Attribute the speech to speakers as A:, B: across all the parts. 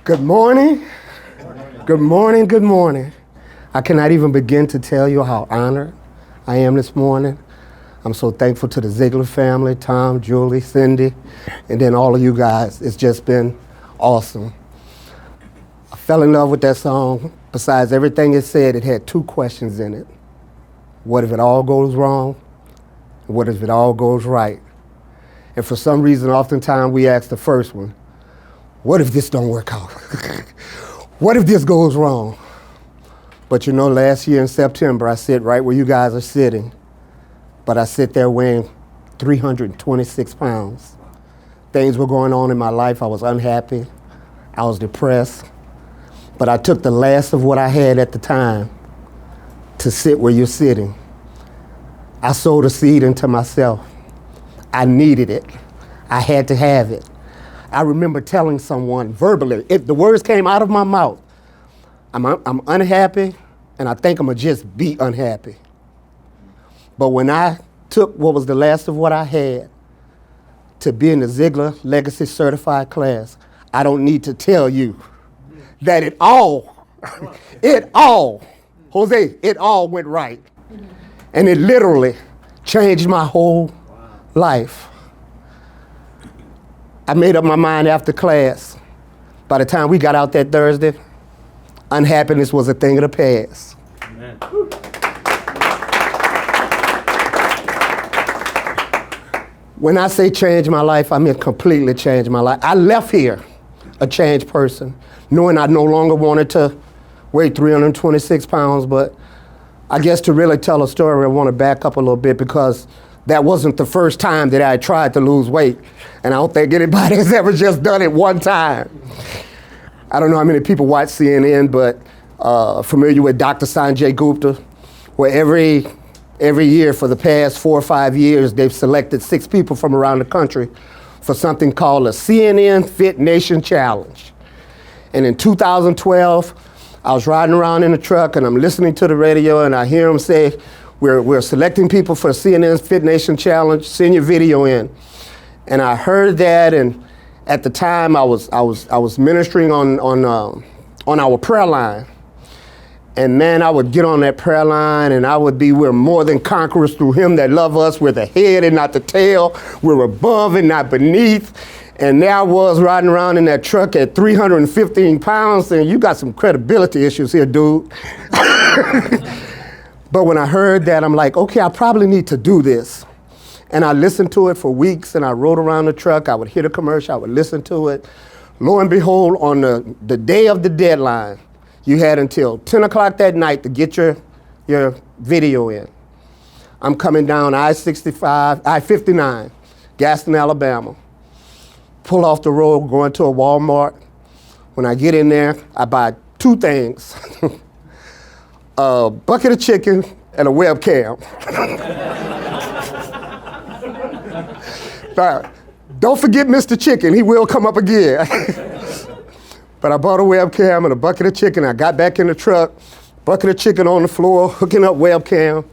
A: Good morning. Good morning. Good morning. I cannot even begin to tell you how honored I am this morning. I'm so thankful to the Ziegler family, Tom, Julie, Cindy, and then all of you guys. It's just been awesome. I fell in love with that song. Besides everything it said, it had two questions in it. What if it all goes wrong? What if it all goes right? And for some reason, oftentimes we ask the first one, what if this don't work out? What if this goes wrong? But you know, last year in September, I sit right where you guys are sitting, but I sit there weighing 326 pounds. Things were going on in my life. I was unhappy. I was depressed. But I took the last of what I had at the time to sit where you're sitting. I sowed a seed into myself. I needed it. I had to have it. I remember telling someone verbally, if the words came out of my mouth, I'm unhappy, and I think I'm gonna just be unhappy. But when I took what was the last of what I had to be in the Ziegler Legacy Certified class, I don't need to tell you that it all went right. And it literally changed my whole life. I made up my mind after class. By the time we got out that Thursday, unhappiness was a thing of the past. Amen. When I say change my life, I mean completely change my life. I left here a changed person, knowing I no longer wanted to weigh 326 pounds, but I guess to really tell a story, I want to back up a little bit because that wasn't the first time that I tried to lose weight. And I don't think anybody has ever just done it one time. I don't know how many people watch CNN, but familiar with Dr. Sanjay Gupta, where every year for the past 4 or 5 years, they've selected 6 people from around the country for something called a CNN Fit Nation Challenge. And in 2012, I was riding around in the truck and I'm listening to the radio and I hear them say, we're selecting people for CNN's Fit Nation Challenge, send your video in. And I heard that, and at the time I was ministering on our prayer line. And man, I would get on that prayer line and I would be, we're more than conquerors through him that love us. We're the head and not the tail. We're above and not beneath. And there I was riding around in that truck at 315 pounds saying, you got some credibility issues here, dude. But when I heard that, I'm like, okay, I probably need to do this. And I listened to it for weeks and I rode around the truck. I would hear the commercial, I would listen to it. Lo and behold, on the day of the deadline, you had until 10 o'clock that night to get your video in. I'm coming down I-59, Gaston, Alabama. Pull off the road, going to a Walmart. When I get in there, I buy 2 things. A bucket of chicken and a webcam. Don't forget Mr. Chicken, he will come up again. But I bought a webcam and a bucket of chicken. I got back in the truck, bucket of chicken on the floor, hooking up webcam,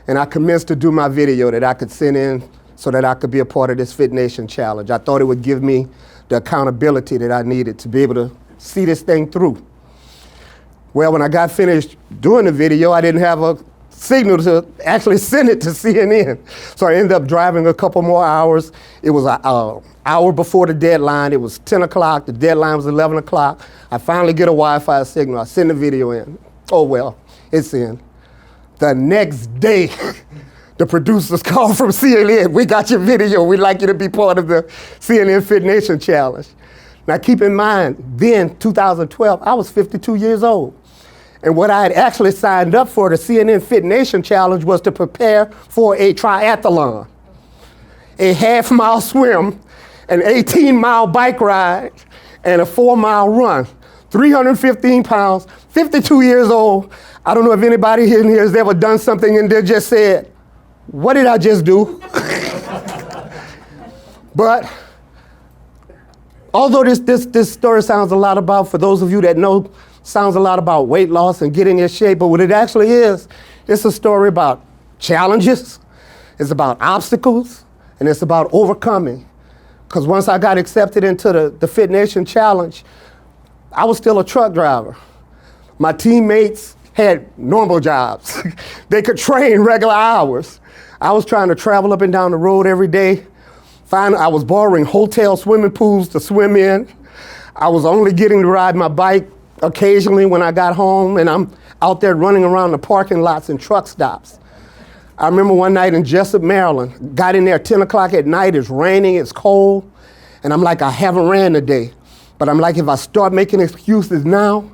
A: and I commenced to do my video that I could send in so that I could be a part of this Fit Nation Challenge. I thought it would give me the accountability that I needed to be able to see this thing through. Well, when I got finished doing the video, I didn't have a signal to actually send it to CNN. So I ended up driving a couple more hours. It was an hour before the deadline. It was 10 o'clock. The deadline was 11 o'clock. I finally get a Wi-Fi signal. I send the video in. Oh, well, it's in. The next day, the producers called from CNN. We got your video. We'd like you to be part of the CNN Fit Nation Challenge. Now keep in mind, then 2012, I was 52 years old. And what I had actually signed up for the CNN Fit Nation Challenge was to prepare for a triathlon, a half-mile swim, an 18-mile bike ride, and a 4-mile run. 315 pounds, 52 years old. I don't know if anybody in here has ever done something and they just said, what did I just do? But although this story sounds a lot about, for those of you that know, sounds a lot about weight loss and getting in shape, but what it actually is, it's a story about challenges, it's about obstacles, and it's about overcoming. Because once I got accepted into the Fit Nation Challenge, I was still a truck driver. My teammates had normal jobs. They could train regular hours. I was trying to travel up and down the road every day. Finally, I was borrowing hotel swimming pools to swim in. I was only getting to ride my bike occasionally when I got home, and I'm out there running around the parking lots and truck stops. I remember one night in Jessup, Maryland, got in there at 10 o'clock at night, it's raining, it's cold, and I'm like, I haven't ran today. But I'm like, if I start making excuses now,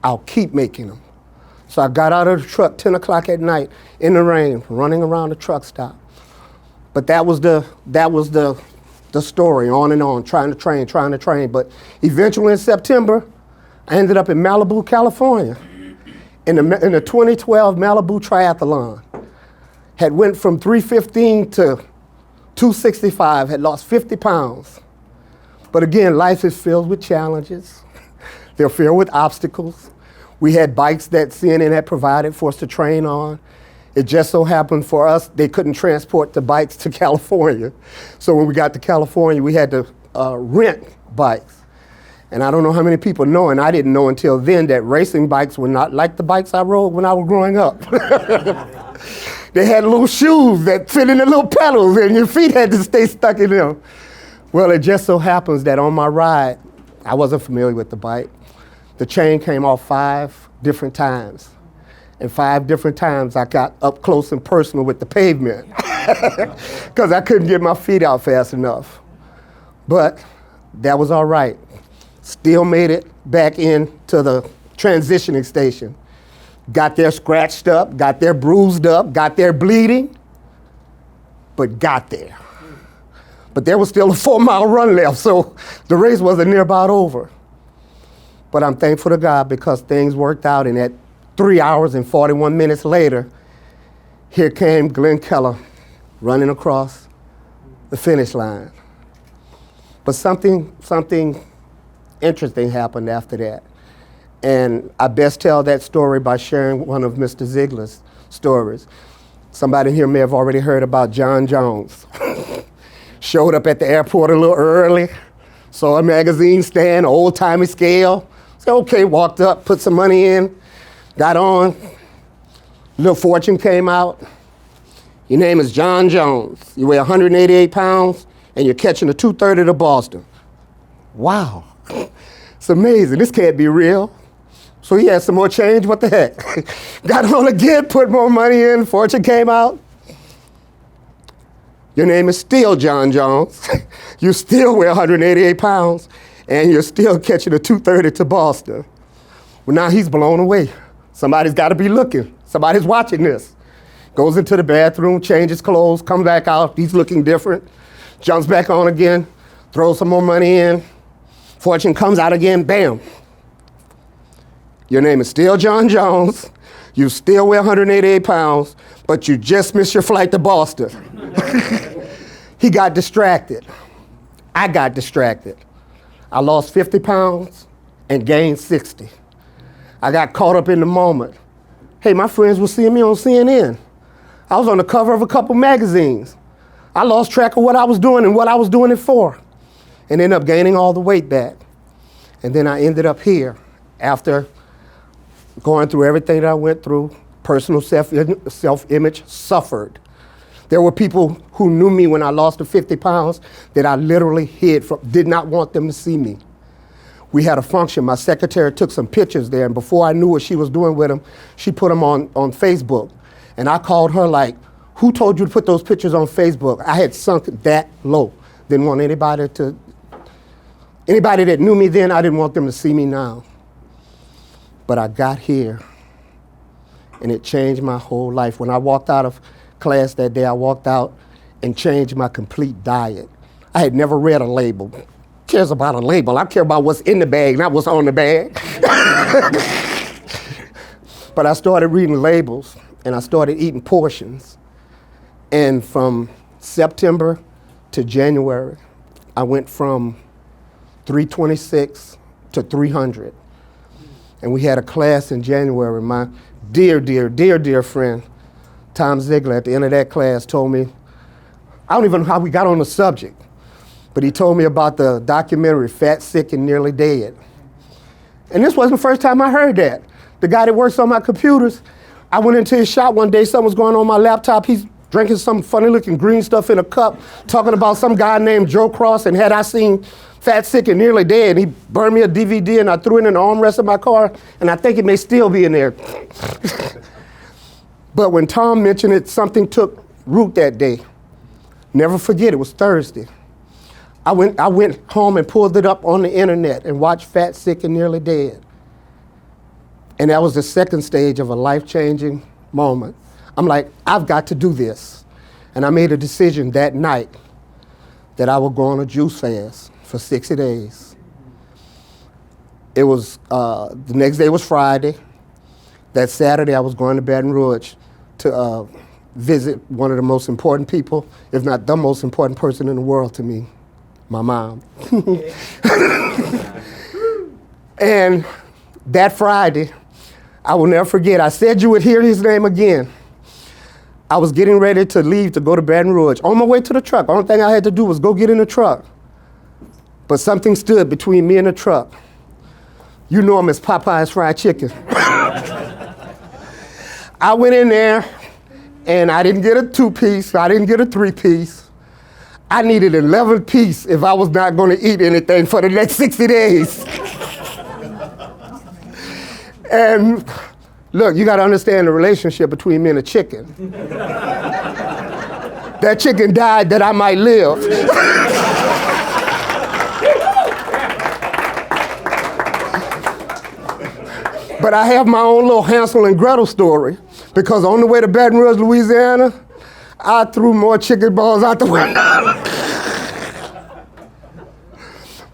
A: I'll keep making them. So I got out of the truck 10 o'clock at night in the rain, running around the truck stop. But that was the story, on and on, trying to train. But eventually in September, I ended up in Malibu, California, in the 2012 Malibu Triathlon. Had went from 315 to 265, had lost 50 pounds. But again, life is filled with challenges. They're filled with obstacles. We had bikes that CNN had provided for us to train on. It just so happened for us, they couldn't transport the bikes to California. So when we got to California, we had to rent bikes. And I don't know how many people know, and I didn't know until then, that racing bikes were not like the bikes I rode when I was growing up. They had little shoes that fit in the little pedals, and your feet had to stay stuck in them. Well, it just so happens that on my ride, I wasn't familiar with the bike. The chain came off 5 different times. And 5 different times I got up close and personal with the pavement because I couldn't get my feet out fast enough. But that was all right. Still made it back into the transitioning station. Got there scratched up, got there bruised up, got there bleeding, but got there. But there was still a 4-mile run left, so the race wasn't near about over. But I'm thankful to God because things worked out, and at 3 hours and 41 minutes later, here came Glenn Keller running across the finish line. But something interesting happened after that. And I best tell that story by sharing one of Mr. Ziegler's stories. Somebody here may have already heard about John Jones. Showed up at the airport a little early, saw a magazine stand, old-timey scale. Said, okay, walked up, put some money in, got on. Little fortune came out. Your name is John Jones. You weigh 188 pounds, and you're catching the 2:30 to Boston. Wow, it's amazing. This can't be real. So he had some more change, what the heck? Got on again, put more money in, fortune came out. Your name is still John Jones. You still weigh 188 pounds, and you're still catching a 2:30 to Boston. Well, now he's blown away. Somebody's got to be looking. Somebody's watching this. Goes into the bathroom, changes clothes, comes back out. He's looking different. Jumps back on again, throws some more money in. Fortune comes out again, bam. Your name is still John Jones. You still weigh 188 pounds, but you just missed your flight to Boston. He got distracted. I got distracted. I lost 50 pounds and gained 60. I got caught up in the moment. Hey, my friends were seeing me on CNN. I was on the cover of a couple magazines. I lost track of what I was doing and what I was doing it for, and ended up gaining all the weight back. And then I ended up here after going through everything that I went through. Personal self-image suffered. There were people who knew me when I lost the 50 pounds that I literally hid from, did not want them to see me. We had a function. My secretary took some pictures there, and before I knew what she was doing with them, she put them on Facebook. And I called her like, who told you to put those pictures on Facebook? I had sunk that low. Didn't want anybody that knew me then, I didn't want them to see me now. But I got here, and it changed my whole life. When I walked out of class that day, I walked out and changed my complete diet. I had never read a label. Who cares about a label? I care about what's in the bag, not what's on the bag. But I started reading labels, and I started eating portions. And from September to January, I went from 326 to 300. And we had a class in January. My dear friend, Tom Ziegler, at the end of that class told me, I don't even know how we got on the subject, but he told me about the documentary Fat, Sick, and Nearly Dead. And this wasn't the first time I heard that. The guy that works on my computers, I went into his shop one day, something was going on my laptop. He's drinking some funny looking green stuff in a cup, talking about some guy named Joe Cross, and had I seen Fat, Sick, and Nearly Dead, he burned me a DVD and I threw it in the armrest of my car, and I think it may still be in there. But when Tom mentioned it, something took root that day. Never forget, it was Thursday. I went home and pulled it up on the internet and watched Fat, Sick, and Nearly Dead. And that was the second stage of a life-changing moment. I'm like, I've got to do this. And I made a decision that night that I would go on a juice fast for 60 days. It was, the next day was Friday. That Saturday I was going to Baton Rouge to visit one of the most important people, if not the most important person in the world to me, my mom. And that Friday, I will never forget, I said you would hear his name again. I was getting ready to leave to go to Baton Rouge. On my way to the truck, only thing I had to do was go get in the truck. But something stood between me and the truck. You know him as Popeye's Fried Chicken. I went in there and I didn't get a 2-piece, I didn't get a 3-piece. I needed 11-piece if I was not going to eat anything for the next 60 days. And look, you got to understand the relationship between me and a chicken. That chicken died that I might live. But I have my own little Hansel and Gretel story, because on the way to Baton Rouge, Louisiana, I threw more chicken balls out the window.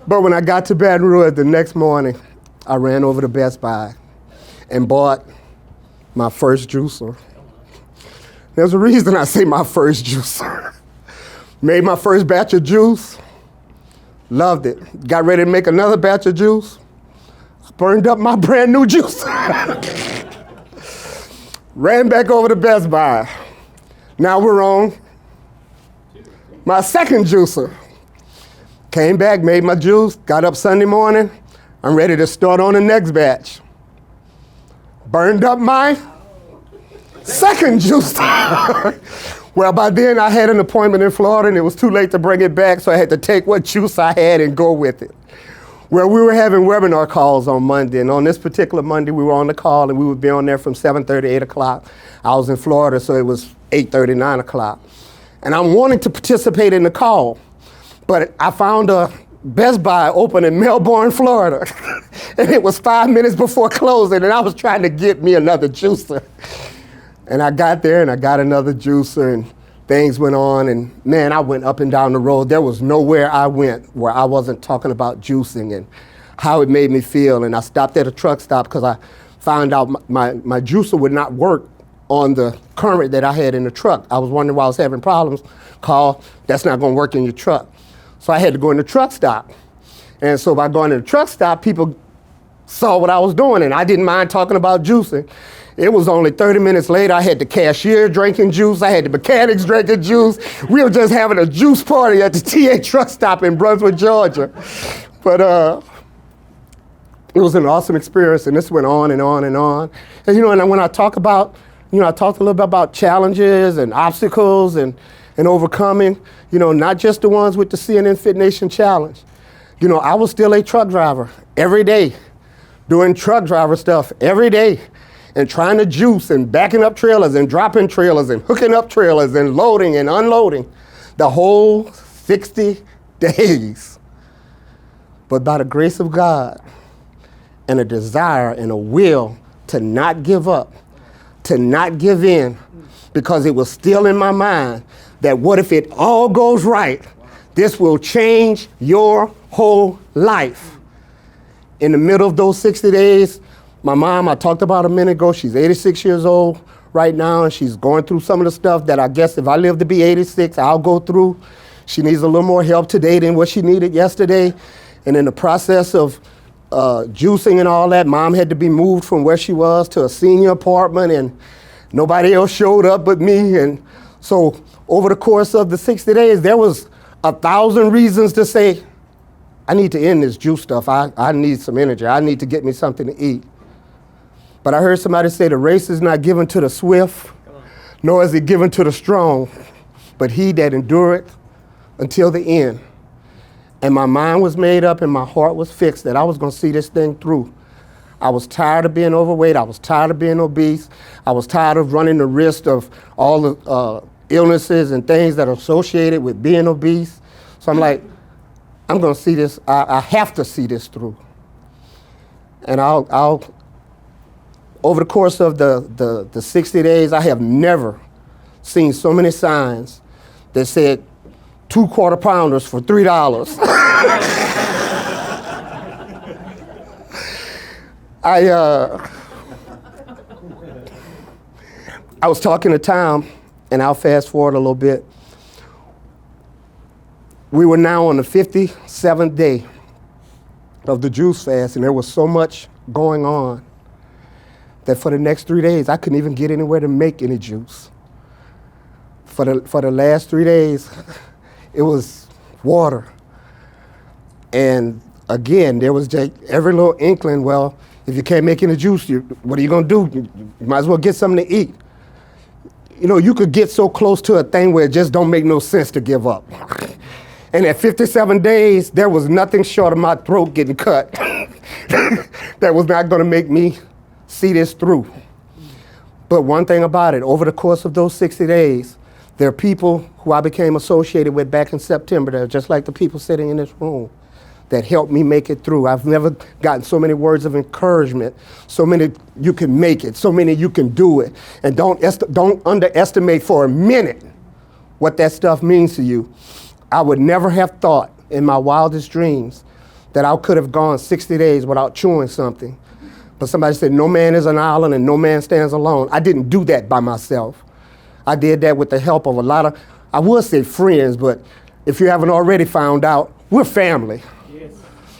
A: But when I got to Baton Rouge the next morning, I ran over to Best Buy and bought my first juicer. There's a reason I say my first juicer. Made my first batch of juice, loved it. Got ready to make another batch of juice, burned up my brand new juicer. Ran back over to Best Buy. Now we're on my second juicer. Came back, made my juice, got up Sunday morning. I'm ready to start on the next batch. Burned up my second juicer. Well, by then I had an appointment in Florida and it was too late to bring it back, so I had to take what juice I had and go with it. Well, we were having webinar calls on Monday, and on this particular Monday we were on the call and we would be on there from 7:30 to 8 o'clock. I was in Florida, so it was 8:30, 9 o'clock. And I'm wanting to participate in the call, but I found a Best Buy open in Melbourne, Florida. And it was 5 minutes before closing, and I was trying to get me another juicer. And I got there and I got another juicer, and things went on, and man, I went up and down the road. There was nowhere I went where I wasn't talking about juicing and how it made me feel. And I stopped at a truck stop because I found out my juicer would not work on the current that I had in the truck. I was wondering why I was having problems. Call, that's not gonna work in your truck. So I had to go in the truck stop. And so by going to the truck stop, people saw what I was doing, and I didn't mind talking about juicing. It was only 30 minutes later, I had the cashier drinking juice, I had the mechanics drinking juice. We were just having a juice party at the TA truck stop in Brunswick, Georgia. But it was an awesome experience, and this went on and on and on. And you know, and when I talk about, you know, I talked a little bit about challenges and obstacles and overcoming, you know, not just the ones with the CNN Fit Nation Challenge. You know, I was still a truck driver every day, doing truck driver stuff every day, and trying to juice and backing up trailers and dropping trailers and hooking up trailers and loading and unloading the whole 60 days. But by the grace of God and a desire and a will to not give up, to not give in, because it was still in my mind that what if it all goes right, this will change your whole life. In the middle of those 60 days, my mom, I talked about a minute ago, she's 86 years old right now, and she's going through some of the stuff that I guess if I live to be 86, I'll go through. She needs a little more help today than what she needed yesterday. And in the process of juicing and all that, Mom had to be moved from where she was to a senior apartment, and nobody else showed up but me. And so over the course of the 60 days, there was 1,000 reasons to say, I need to end this juice stuff. I need some energy. I need to get me something to eat. But I heard somebody say the race is not given to the swift, nor is it given to the strong, but he that endureth until the end. And my mind was made up and my heart was fixed that I was going to see this thing through. I was tired of being overweight. I was tired of being obese. I was tired of running the risk of all the illnesses and things that are associated with being obese. So I'm like, I'm going to see this. I have to see this through. And I'll over the course of the 60 days, I have never seen so many signs that said 2 quarter pounders for $3. I was talking to Tom, and I'll fast forward a little bit. We were now on the 57th day of the juice fast, and there was so much going on that for the next 3 days, I couldn't even get anywhere to make any juice. For the last 3 days, it was water. And again, there was just every little inkling, well, if you can't make any juice, what are you gonna do? You might as well get something to eat. You know, you could get so close to a thing where it just don't make no sense to give up. And at 57 days, there was nothing short of my throat getting cut that was not gonna make me see this through. But one thing about it, over the course of those 60 days, there are people who I became associated with back in September that are just like the people sitting in this room that helped me make it through. I've never gotten so many words of encouragement, so many you can make it, so many you can do it. And don't underestimate for a minute what that stuff means to you. I would never have thought in my wildest dreams that I could have gone 60 days without chewing something. But somebody said, no man is an island and no man stands alone. I didn't do that by myself. I did that with the help of a lot of, I would say friends, but if you haven't already found out, we're family. Yes.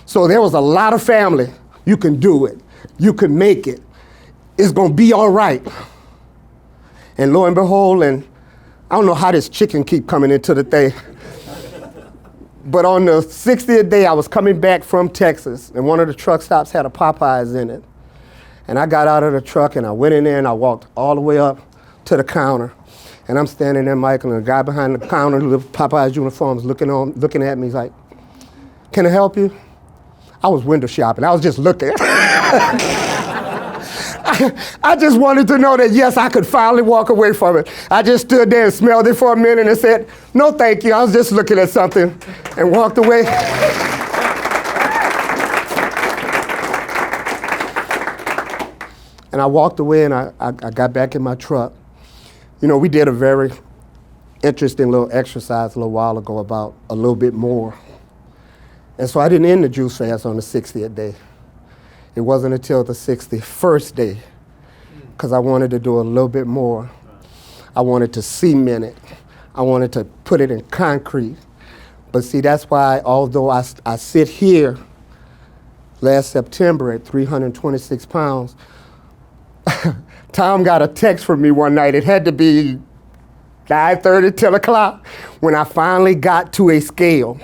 A: So there was a lot of family. You can do it. You can make it. It's gonna be all right. And lo and behold, and I don't know how this chicken keep coming into the thing, but on the 60th day, I was coming back from Texas, and one of the truck stops had a Popeyes in it. And I got out of the truck, and I went in there, and I walked all the way up to the counter. And I'm standing there, Michael, and the guy behind the counter with Popeye's uniforms looking at me. He's like, can I help you? I was window shopping. I was just looking. I just wanted to know that, yes, I could finally walk away from it. I just stood there and smelled it for a minute and said, no, thank you. I was just looking at something and walked away. And I walked away and I got back in my truck. You know, we did a very interesting little exercise a little while ago about a little bit more. And so I didn't end the juice fast on the 60th day. It wasn't until the 61st day, because I wanted to do a little bit more. I wanted to cement it. I wanted to put it in concrete. But see, that's why, although I sit here last September at 326 pounds, Tom got a text from me one night. It had to be 9:30, 10 o'clock, when I finally got to a scale.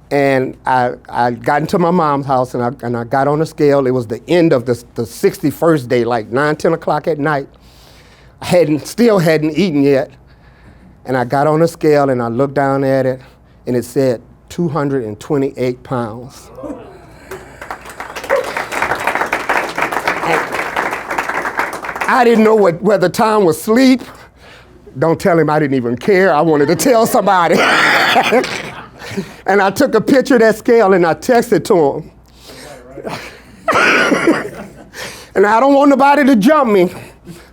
A: And I got into my mom's house and I got on the scale. It was the end of the 61st day, like 9, 10 o'clock at night. I still hadn't eaten yet. And I got on the scale and I looked down at it and it said 228 pounds. I didn't know whether Tom was asleep. Don't tell him I didn't even care. I wanted to tell somebody. And I took a picture of that scale and I texted to him. And I don't want nobody to jump me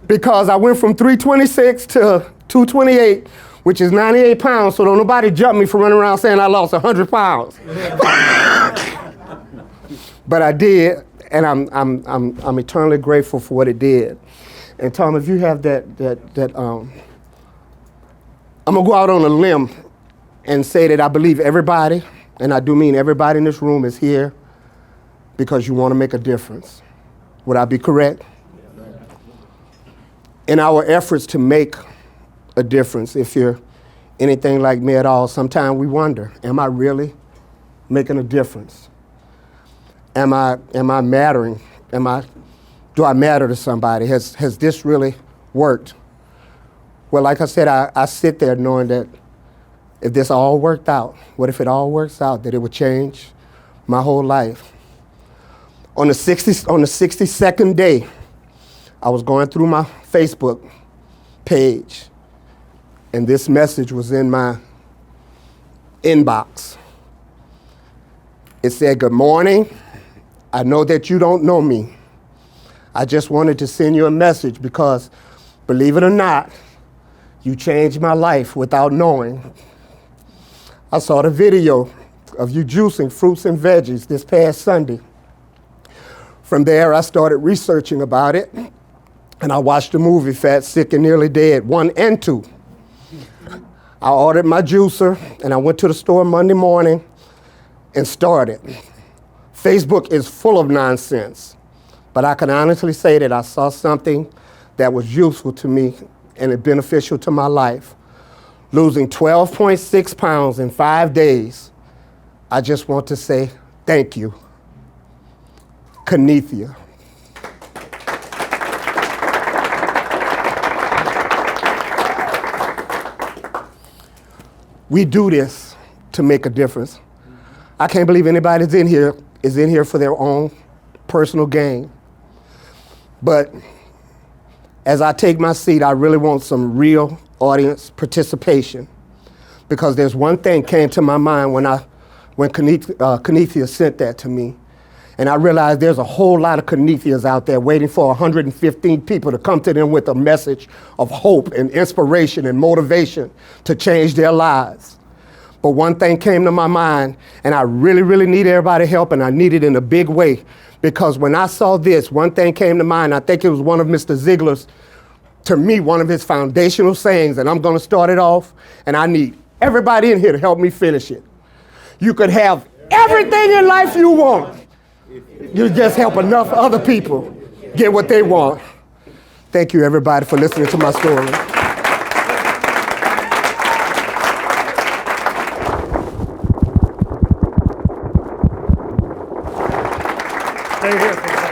A: because I went from 326 to 228, which is 98 pounds, so don't nobody jump me for running around saying I lost 100 pounds. But I did, and I'm eternally grateful for what it did. And Tom, if you have that I'm gonna go out on a limb and say that I believe everybody, and I do mean everybody in this room, is here because you want to make a difference. Would I be correct? In our efforts to make a difference, if you're anything like me at all, sometimes we wonder, am I really making a difference? Am I mattering? Do I matter to somebody? Has this really worked? Well, like I said, I sit there knowing that if this all worked out, what if it all works out, that it would change my whole life? On the 62nd day, I was going through my Facebook page, and this message was in my inbox. It said, "Good morning. I know that you don't know me. I just wanted to send you a message because, believe it or not, you changed my life without knowing." I saw the video of you juicing fruits and veggies this past Sunday. From there, I started researching about it, and I watched the movie Fat, Sick, and Nearly Dead 1 and 2. I ordered my juicer, and I went to the store Monday morning and started. Facebook is full of nonsense, but I can honestly say that I saw something that was useful to me and beneficial to my life. Losing 12.6 pounds in 5 days. I just want to say thank you. Kenethia. We do this to make a difference. I can't believe anybody is in here for their own personal gain. But as I take my seat, I really want some real audience participation, because there's one thing came to my mind when Kenethia sent that to me. And I realized there's a whole lot of Kenethias out there waiting for 115 people to come to them with a message of hope and inspiration and motivation to change their lives. But one thing came to my mind, and I really, really need everybody's help, and I need it in a big way. Because when I saw this, one thing came to mind. I think it was one of Mr. Ziegler's, to me, one of his foundational sayings, and I'm going to start it off, and I need everybody in here to help me finish it. You could have everything in life you want. You just help enough other people get what they want. Thank you, everybody, for listening to my story.
B: Stay here.